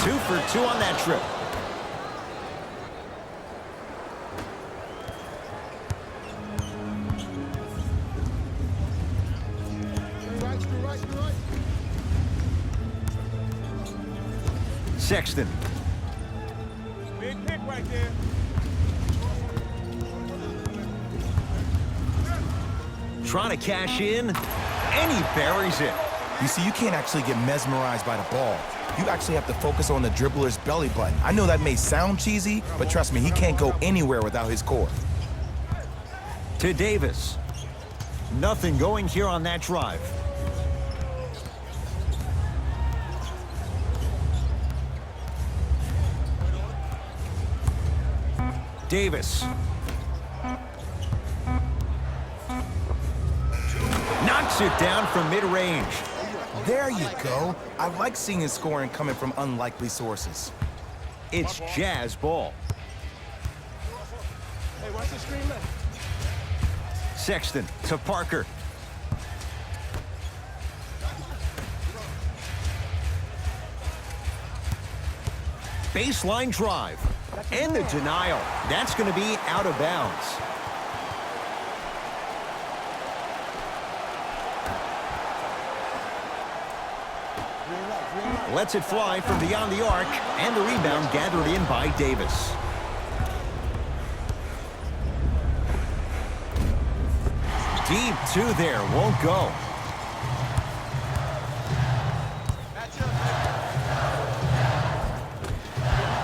2 for 2 on that trip. Sexton. Big pick right there. Trying to cash in, and he buries it. You see, you can't actually get mesmerized by the ball. You actually have to focus on the dribbler's belly button. I know that may sound cheesy, but trust me, he can't go anywhere without his core. To Davis. Nothing going here on that drive. Davis. Knocks it down from mid-range. There you go. I like seeing his scoring coming from unlikely sources. It's Jazz ball. Hey, watch the screen left. Sexton to Parker. Baseline drive. And the denial. That's going to be out of bounds. Lets it fly from beyond the arc, and the rebound gathered in by Davis. Deep two there, won't go.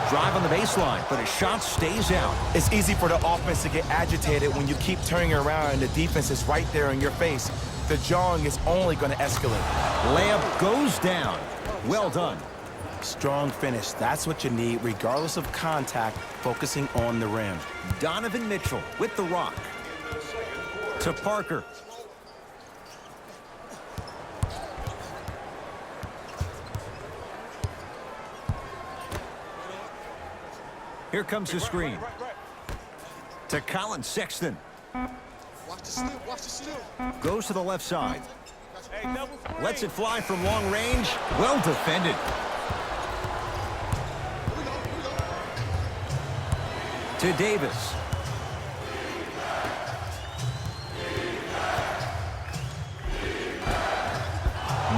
Drive on the baseline, but his shot stays out. It's easy for the offense to get agitated when you keep turning around and the defense is right there in your face. The jawing is only going to escalate. Layup goes down. Well done. Strong finish. That's what you need, regardless of contact, focusing on the rim. Donovan Mitchell with the rock. To Parker. Here comes the screen. To Colin Sexton. Watch the slip, watch the slip. Goes to the left side. Hey, double screen. Lets it fly from long range. Well defended. To Davis.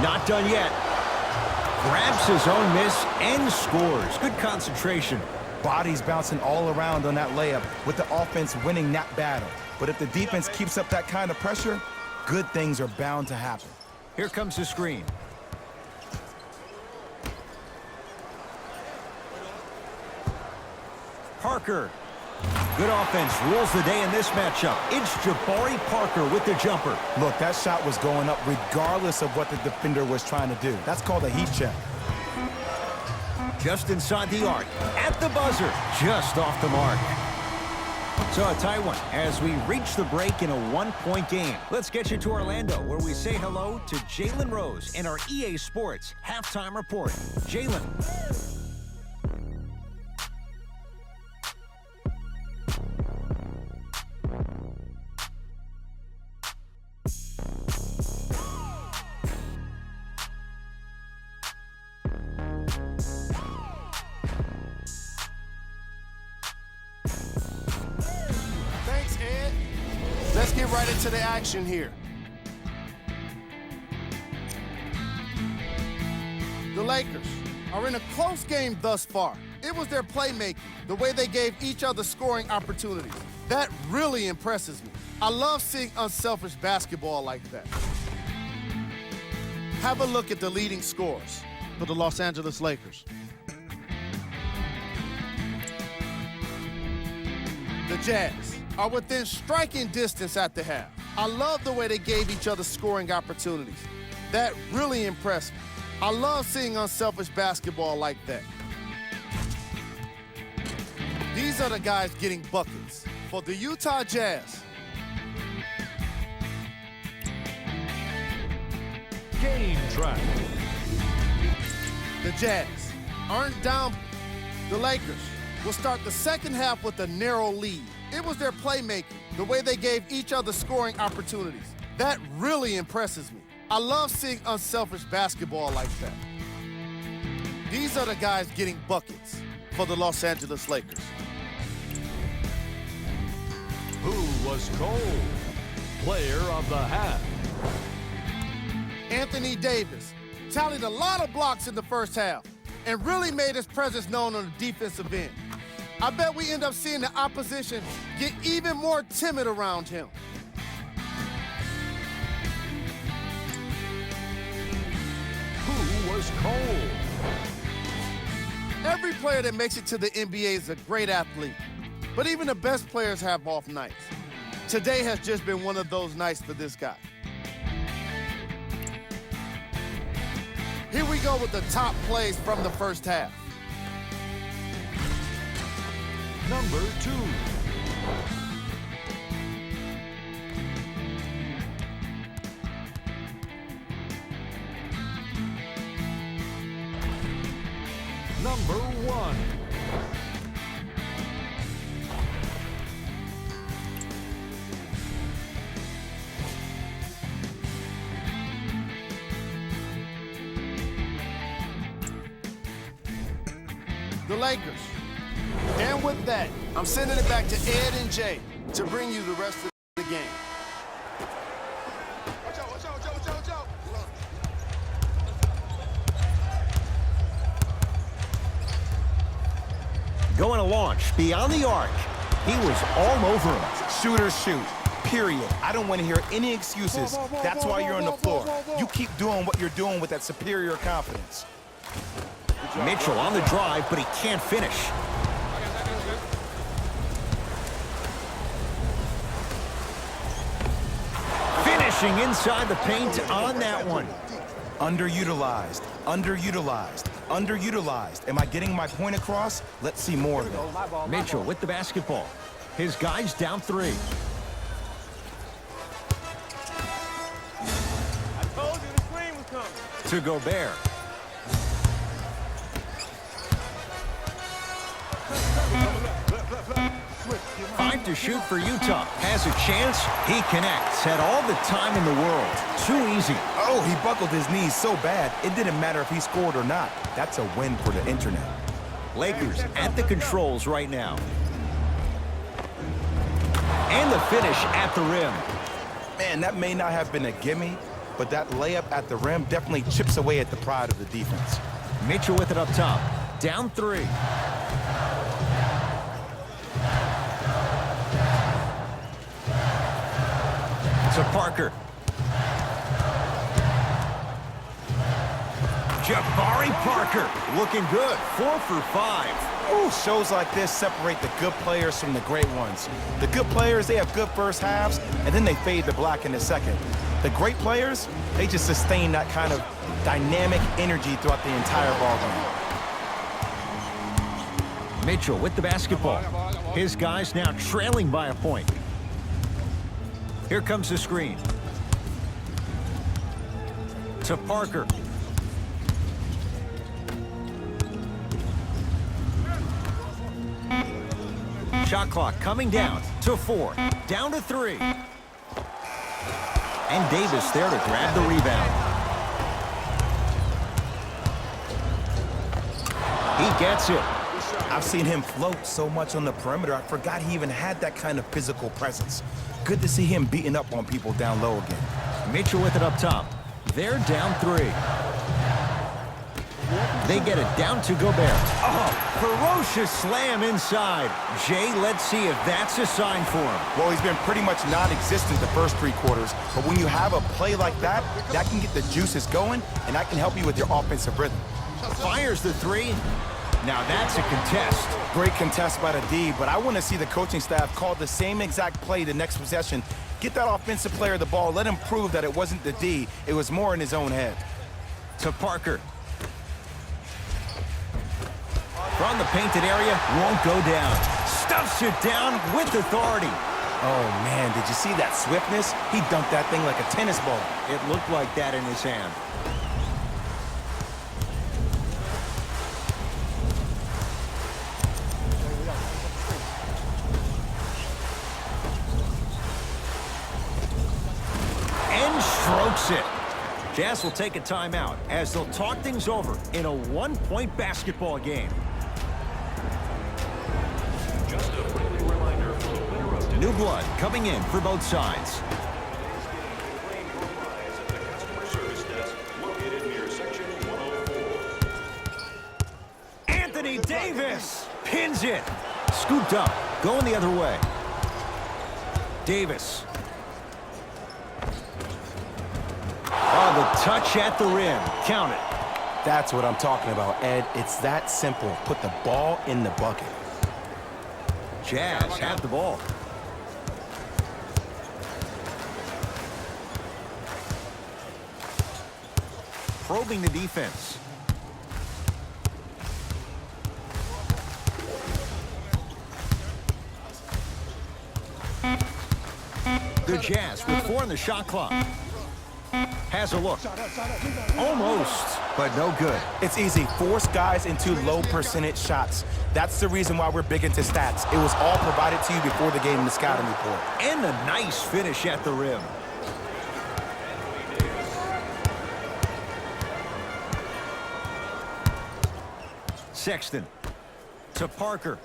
Not done yet. Grabs his own miss and scores. Good concentration. Bodies bouncing all around on that layup with the offense winning that battle. But if the defense keeps up that kind of pressure, good things are bound to happen. Here comes the screen. Parker. Good offense rules the day in this matchup. It's Jabari Parker with the jumper. Look, that shot was going up regardless of what the defender was trying to do. That's called a heat check. Just inside the arc. At the buzzer. Just off the mark. So a tie one as we reach the break in a one-point game. Let's get you to Orlando, where we say hello to Jalen Rose in our EA Sports halftime report. Jalen. Thanks, Ed. Let's get right into the action here. The Lakers are in a close game thus far. It was their playmaking, the way they gave each other scoring opportunities. That really impresses me. I love seeing unselfish basketball like that. Have a look at the leading scorers for the Los Angeles Lakers. The Jazz are within striking distance at the half. I love the way they gave each other scoring opportunities. That really impressed me. I love seeing unselfish basketball like that. These are the guys getting buckets for the Utah Jazz. Game track. The Jazz aren't down. The Lakers will start the second half with a narrow lead. It was their playmaking, the way they gave each other scoring opportunities. That really impresses me. I love seeing unselfish basketball like that. These are the guys getting buckets for the Los Angeles Lakers. Who was cold? Player of the half. Anthony Davis tallied a lot of blocks in the first half and really made his presence known on the defensive end. I bet we end up seeing the opposition get even more timid around him. Who was cold? Every player that makes it to the NBA is a great athlete, but even the best players have off nights. Today has just been one of those nights for this guy. Here we go with the top plays from the first half. Number 2. Number 1. The Lakers. And with that, I'm sending it back to Ed and Jay to bring you the rest of the game. Going to launch beyond the arc. He was all over him. Shooters shoot, period. I don't want to hear any excuses. That's why you're on the floor. You keep doing what you're doing with that superior confidence. Mitchell on the drive, but he can't finish. Finishing inside the paint on that one. Underutilized, underutilized, underutilized. Am I getting my point across? Let's see more of it. Mitchell with the basketball. His guys down 3. I told you the screen was coming. To Gobert. Five to shoot for Utah. Has a chance. He connects. Had all the time in the world. Too easy. Oh, he buckled his knees so bad, it didn't matter if he scored or not. That's a win for the internet. Lakers at the controls right now. And the finish at the rim. Man, that may not have been a gimme, but that layup at the rim definitely chips away at the pride of the defense. Mitchell with it up top. Down 3. To Parker. Jabari Parker looking good. 4 for 5. Ooh, shows like this separate the good players from the great ones. The good players, they have good first halves, and then they fade to black in the second. The great players, they just sustain that kind of dynamic energy throughout the entire ballgame. Mitchell with the basketball. His guys now trailing by a point. Here comes the screen. To Parker. Shot clock coming down to 4. Down to 3. And Davis there to grab the rebound. He gets it. I've seen him float so much on the perimeter, I forgot he even had that kind of physical presence. Good to see him beating up on people down low again. Mitchell with it up top. They're down 3. They get it down to Gobert. Oh, ferocious slam inside. Jay, let's see if that's a sign for him. Well, he's been pretty much non-existent the first 3 quarters, but when you have a play like that, that can get the juices going, and that can help you with your offensive rhythm. Fires the 3. Now that's a contest. Great contest by the D, but I want to see the coaching staff call the same exact play the next possession. Get that offensive player the ball. Let him prove that it wasn't the D. It was more in his own head. To Parker. From the painted area, won't go down. Stuffs it down with authority. Oh, man, did you see that swiftness? He dunked that thing like a tennis ball. It looked like that in his hand. And strokes it. Jazz will take a timeout as they'll talk things over in a one-point basketball game. Just a friendly reminder for the winner of New blood coming in for both sides. Anthony Davis pins it. Scooped up, going the other way. Davis. Oh, the touch at the rim. Count it. That's what I'm talking about, Ed. It's that simple. Put the ball in the bucket. Jazz have the ball. Probing the defense. The Jazz with 4 on the shot clock. Has a look. Almost, but no good. It's easy. Force guys into low percentage shots. That's the reason why we're big into stats. It was all provided to you before the game in the scouting report. And a nice finish at the rim. Sexton to Parker.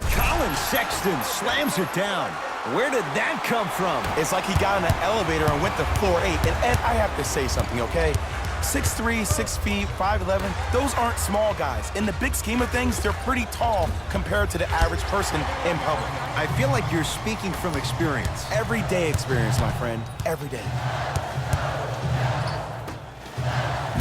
Colin Sexton slams it down. Where did that come from? It's like he got in an elevator and went to floor 8. And Ed, I have to say something, okay? 6'3", 6 feet, 5'11", those aren't small guys. In the big scheme of things, they're pretty tall compared to the average person in public. I feel like you're speaking from experience. Everyday experience, my friend. Every day.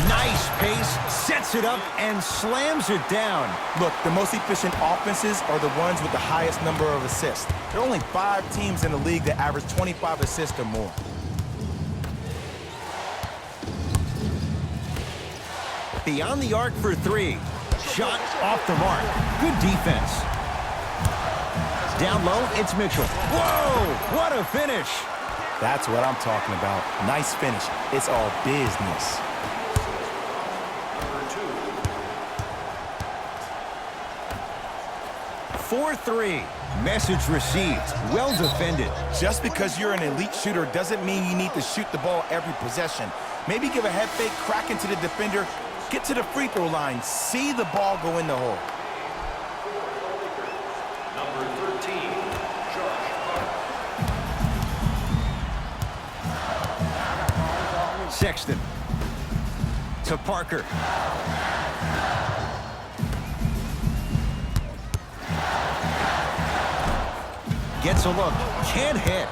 Nice pace, sets it up, and slams it down. Look, the most efficient offenses are the ones with the highest number of assists. There are only 5 teams in the league that average 25 assists or more. Beyond the arc for 3. Shot off the mark. Good defense. Down low, it's Mitchell. Whoa, what a finish. That's what I'm talking about. Nice finish. It's all business. 4-3. Message received. Well defended. Just because you're an elite shooter doesn't mean you need to shoot the ball every possession. Maybe give a head fake, crack into the defender, get to the free throw line, see the ball go in the hole. number 13, Josh. Sexton to Parker. Gets a look. Can't hit.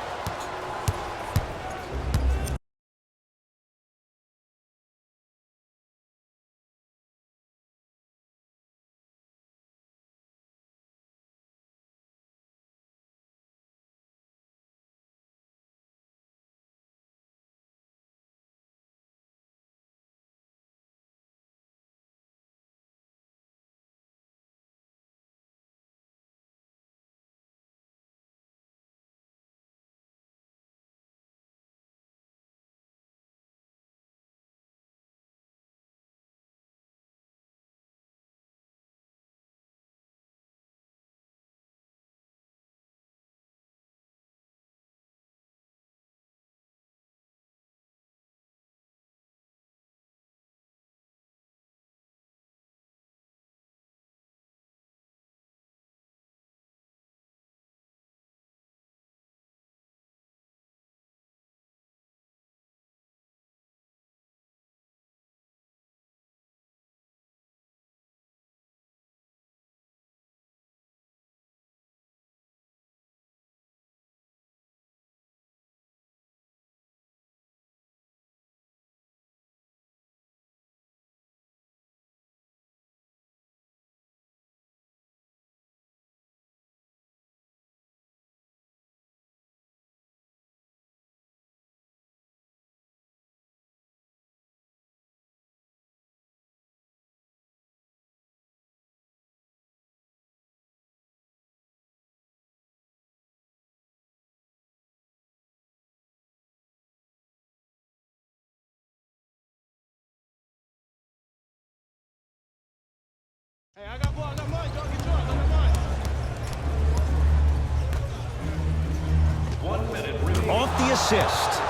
the assist.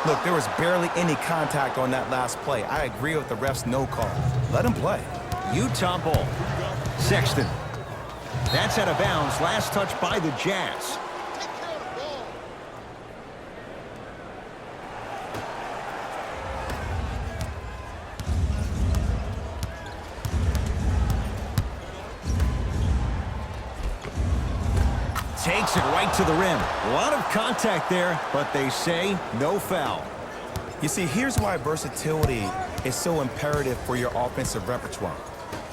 Look, there was barely any contact on that last play. I agree with the ref's no call. Let him play. Utah ball. Sexton. That's out of bounds. Last touch by the Jazz. Takes it right to the rim. A lot of contact there, but they say no foul. You see, here's why versatility is so imperative for your offensive repertoire.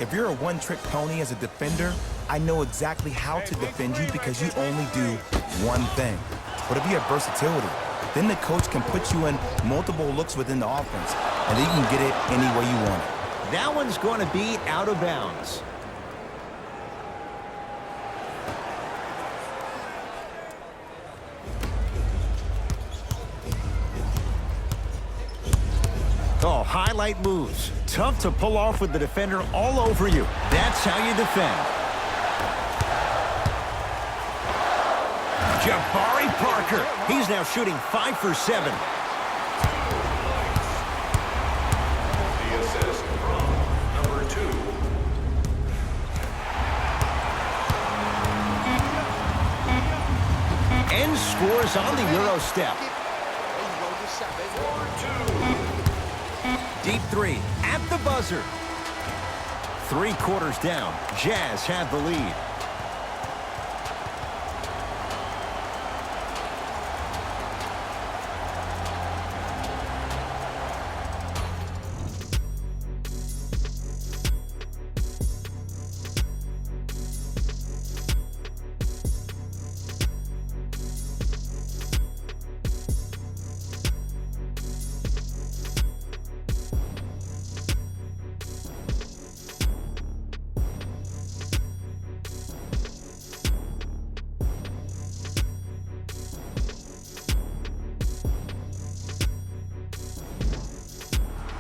If you're a one-trick pony as a defender, I know exactly how to defend you because you only do one thing. But if you have versatility, then the coach can put you in multiple looks within the offense, and then you can get it any way you want it. That one's going to be out of bounds. Oh, highlight moves. Tough to pull off with the defender all over you. That's how you defend. Jabari Parker. He's now shooting 5 for 7. The assist from number 2. And scores on the Euro step. Deep three at the buzzer. 3 quarters down. Jazz have the lead.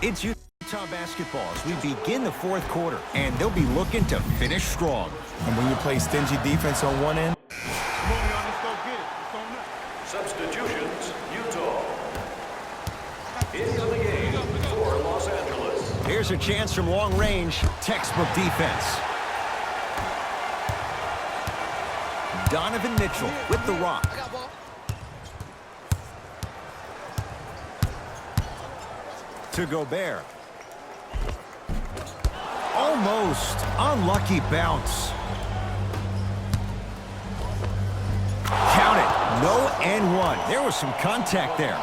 It's Utah basketball as we begin the 4th quarter, and they'll be looking to finish strong. And when you play stingy defense on one end, Substitutions, Utah. Into the game for Los Angeles. Here's a chance from long range. Textbook defense. Donovan Mitchell with the rock. To Gobert. Almost. Unlucky bounce. Count it. No and 1. There was some contact there.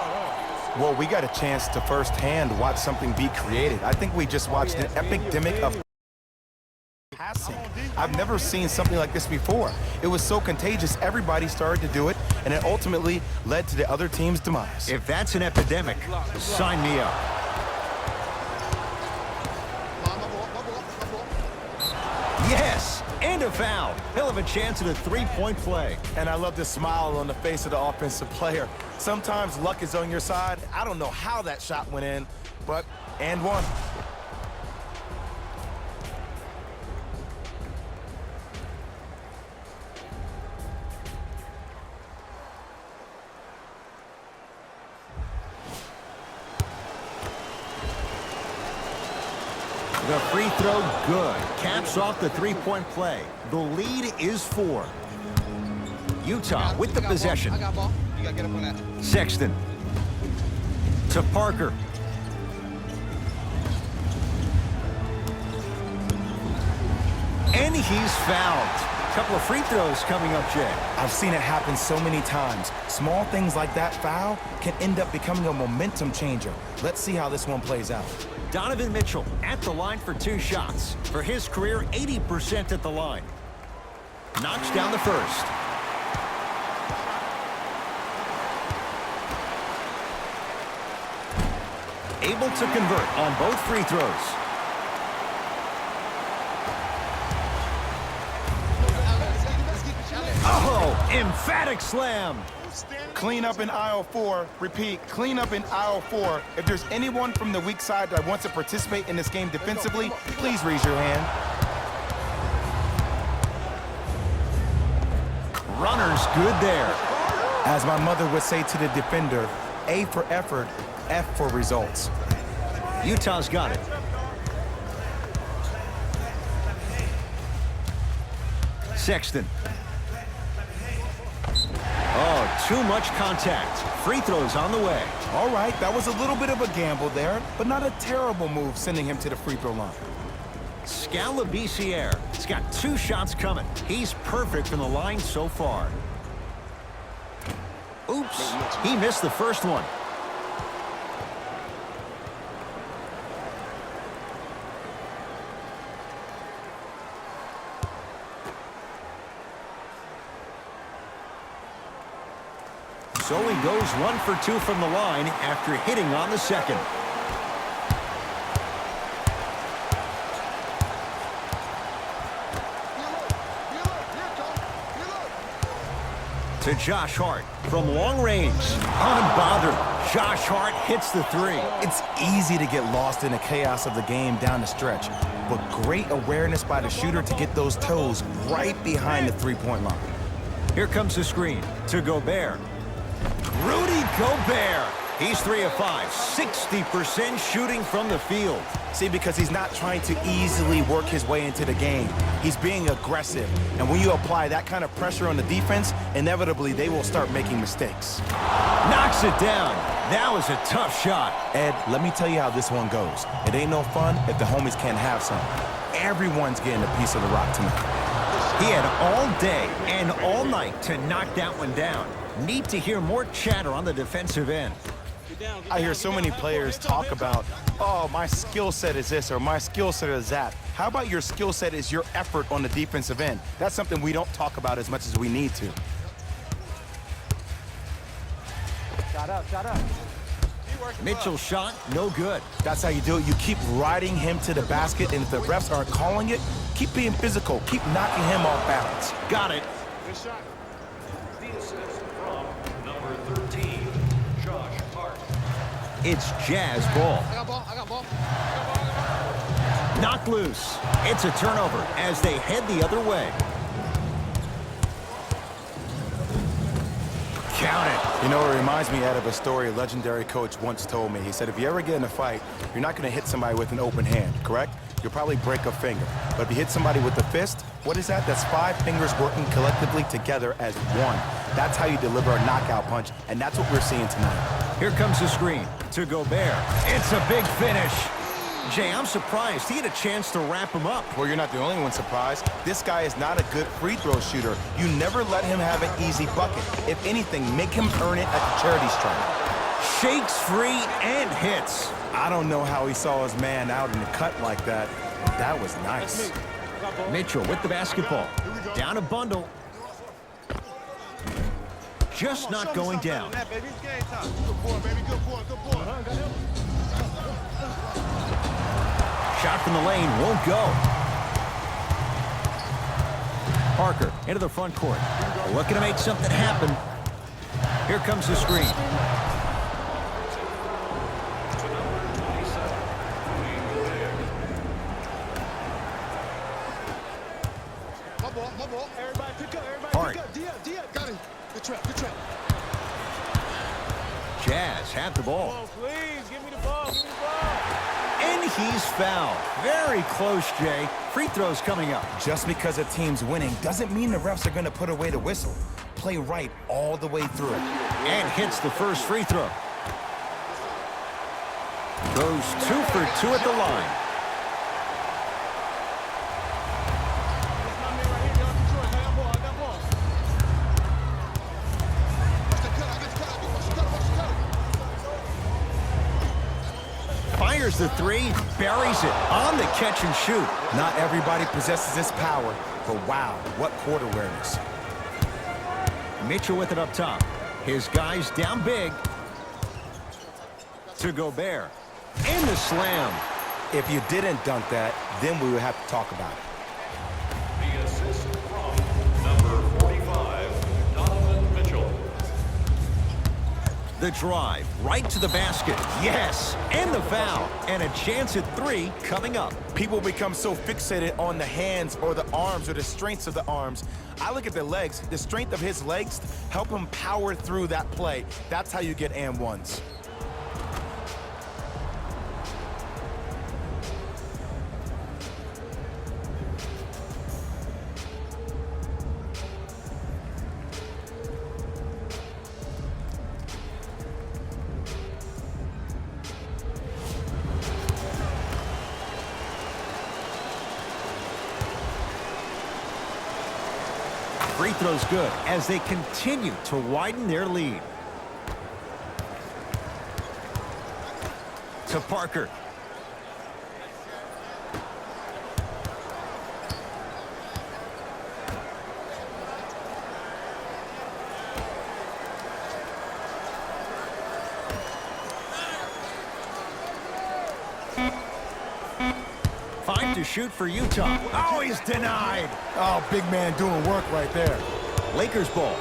well, we got a chance to firsthand watch something be created. I think we just watched an epidemic of passing. I've never seen something like this before. It was so contagious, everybody started to do it, and it ultimately led to the other team's demise. If that's an epidemic, sign me up. Yes, and a foul. He'll have a chance at a three-point play. And I love the smile on the face of the offensive player. Sometimes luck is on your side. I don't know how that shot went in, but and one. The free throw, good. Caps off the three-point play. The lead is 4. Utah with the possession. I got ball. You got to get up on that. Sexton. To Parker. And he's fouled. Couple of free throws coming up, Jay. I've seen it happen so many times. Small things like that foul can end up becoming a momentum changer. Let's see how this one plays out. Donovan Mitchell at the line for 2 shots. For his career, 80% at the line. Knocks down the first. Able to convert on both free throws. Oh, emphatic slam. Clean up in aisle 4. Repeat, clean up in aisle 4. If there's anyone from the weak side that wants to participate in this game defensively, please raise your hand. Runner's good there. As my mother would say to the defender, A for effort, F for results. Utah's got it. Sexton. Oh, too much contact. Free throws on the way. All right, that was a little bit of a gamble there, but not a terrible move sending him to the free throw line. Scalabrine. He's got 2 shots coming. He's perfect from the line so far. Oops, he missed the first one. So he goes 1 for 2 from the line after hitting on the second. To Josh Hart from long range. Unbothered. Josh Hart hits the 3. It's easy to get lost in the chaos of the game down the stretch, but great awareness by the shooter to get those toes right behind the three-point line. Here comes the screen to Gobert. Rudy Gobert. He's 3 of 5. 60% shooting from the field. See, because he's not trying to easily work his way into the game. He's being aggressive. And when you apply that kind of pressure on the defense, inevitably they will start making mistakes. Knocks it down. That was a tough shot. Ed, let me tell you how this one goes. It ain't no fun if the homies can't have some. Everyone's getting a piece of the rock tonight. He had all day and all night to knock that one down. Need to hear more chatter on the defensive end. I hear so many players talk about, oh, my skill set is this or my skill set is that. How about your skill set is your effort on the defensive end? That's something we don't talk about as much as we need to. Shot up. Mitchell's shot, no good. That's how you do it. You keep riding him to the basket, and if the refs aren't calling it, keep being physical. Keep knocking him off balance. Got it. Good shot. The assist from number 13, Josh Hart. It's Jazz ball. I got ball. Knocked loose. It's a turnover as they head the other way. Count it. You know, it reminds me, Ed, of a story a legendary coach once told me. He said, if you ever get in a fight, you're not going to hit somebody with an open hand, correct? You'll probably break a finger. But if you hit somebody with a fist, what is that? That's 5 fingers working collectively together as one. That's how you deliver a knockout punch, and that's what we're seeing tonight. Here comes the screen to Gobert. It's a big finish. Jay, I'm surprised he had a chance to wrap him up. Well, you're not the only one surprised. This guy is not a good free throw shooter. You never let him have an easy bucket. If anything, make him earn it at the charity stripe. Shakes free and hits. I don't know how he saw his man out in the cut like that. That was nice. Mitchell with the basketball. Down a bundle. Just not going down. Shot from the lane won't go. Parker into the front court. Looking to make something happen. Here comes the screen. My ball. Everybody pick up. Hart. Diop. Got him. Good trap. Jazz have the ball. Please, give me the ball. And he's fouled. Very close, Jay. Free throws coming up. Just because a team's winning doesn't mean the refs are going to put away the whistle. Play right all the way through. And hits the first free throw. Goes 2 for 2 at the line. Fires the 3, buries it on the catch and shoot. Not everybody possesses this power, but wow, what court awareness. Mitchell with it up top. His guys down big. To Gobert. And the slam. If you didn't dunk that, then we would have to talk about it. The assist from number 45, Donovan Mitchell. The drive, right to the basket. Yes, and the foul. And a chance at 3 coming up. People become so fixated on the hands or the arms or the strengths of the arms. I look at the legs. The strength of his legs help him power through that play. That's how you get and ones. Free throw's good as they continue to widen their lead. To Parker. Five to shoot for Utah. Oh, he's denied. Oh, big man doing work right there. Lakers ball.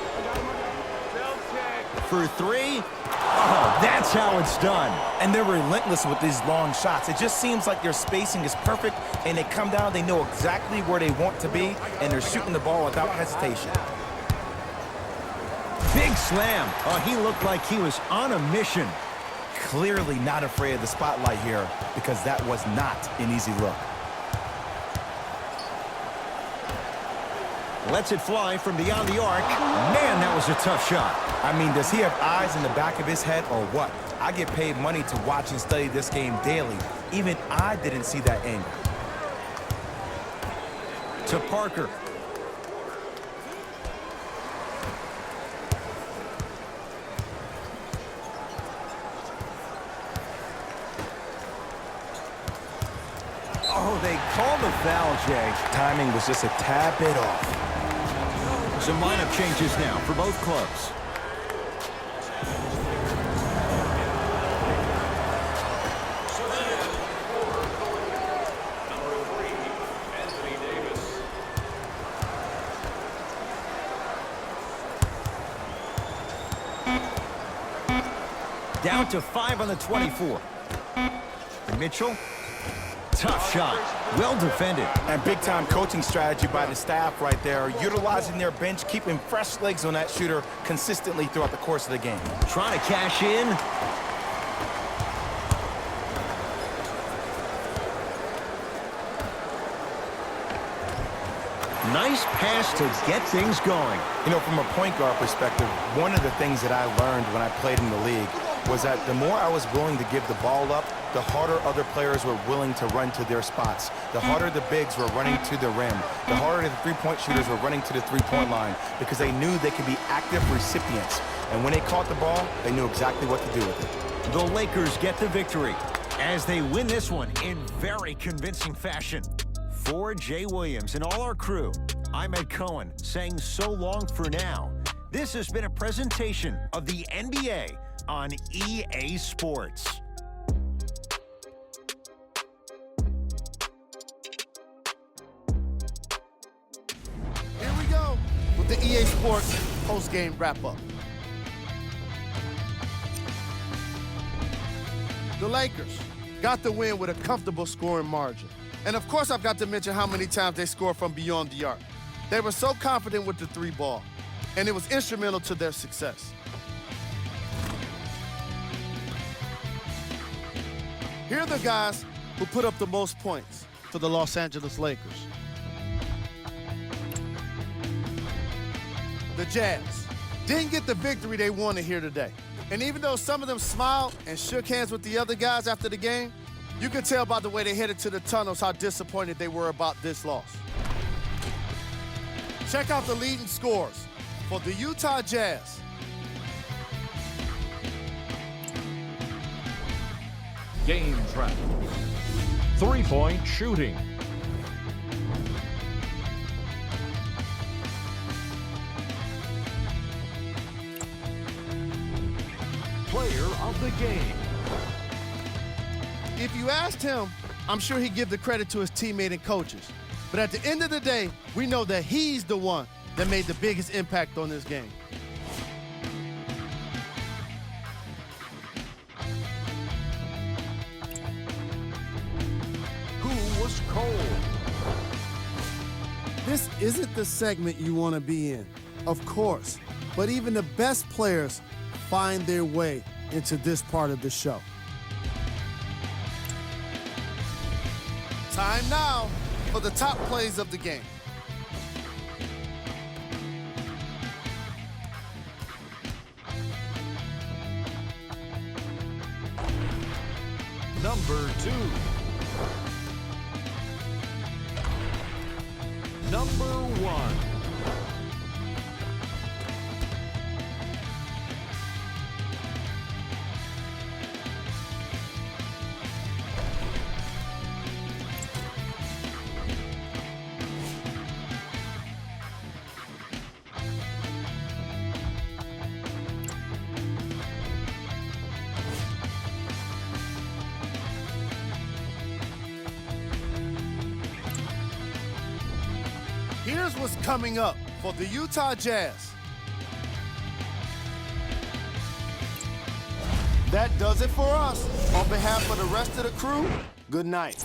For 3. Oh, that's how it's done. And they're relentless with these long shots. It just seems like their spacing is perfect, and they come down, they know exactly where they want to be, and they're shooting the ball without hesitation. Big slam. Oh, he looked like he was on a mission. Clearly not afraid of the spotlight here, because that was not an easy look. Lets it fly from beyond the arc. Man, that was a tough shot. I mean, does he have eyes in the back of his head or what? I get paid money to watch and study this game daily. Even I didn't see that angle. To Parker. Oh, they call the foul, Jay. Timing was just a tad bit off. Some lineup changes now for both clubs. Down to 5 on the 24. Mitchell. Tough shot. Well defended. And big-time coaching strategy by the staff right there, utilizing their bench, keeping fresh legs on that shooter consistently throughout the course of the game. Trying to cash in. Nice pass to get things going. You know, from a point guard perspective, one of the things that I learned when I played in the league was that the more I was willing to give the ball up, the harder other players were willing to run to their spots. The harder the bigs were running to the rim. The harder the three-point shooters were running to the three-point line because they knew they could be active recipients. And when they caught the ball, they knew exactly what to do with it. The Lakers get the victory as they win this one in very convincing fashion. For Jay Williams and all our crew, I'm Ed Cohen saying so long for now. This has been a presentation of the NBA on EA Sports. Here we go with the EA Sports post-game wrap-up. The Lakers got the win with a comfortable scoring margin. And of course, I've got to mention how many times they scored from beyond the arc. They were so confident with the three ball, and it was instrumental to their success. Here are the guys who put up the most points for the Los Angeles Lakers. The Jazz didn't get the victory they wanted here today. And even though some of them smiled and shook hands with the other guys after the game, you could tell by the way they headed to the tunnels how disappointed they were about this loss. Check out the leading scores for the Utah Jazz. Game track. 3-point shooting. Player of the game. If you asked him, I'm sure he'd give the credit to his teammate and coaches. But at the end of the day, we know that he's the one that made the biggest impact on this game. isn't the segment you want to be in, of course, but even the best players find their way into this part of the show. Time now for the top plays of the game. Number 2. Number 1. Here's what's coming up for the Utah Jazz. That does it for us. On behalf of the rest of the crew, good night.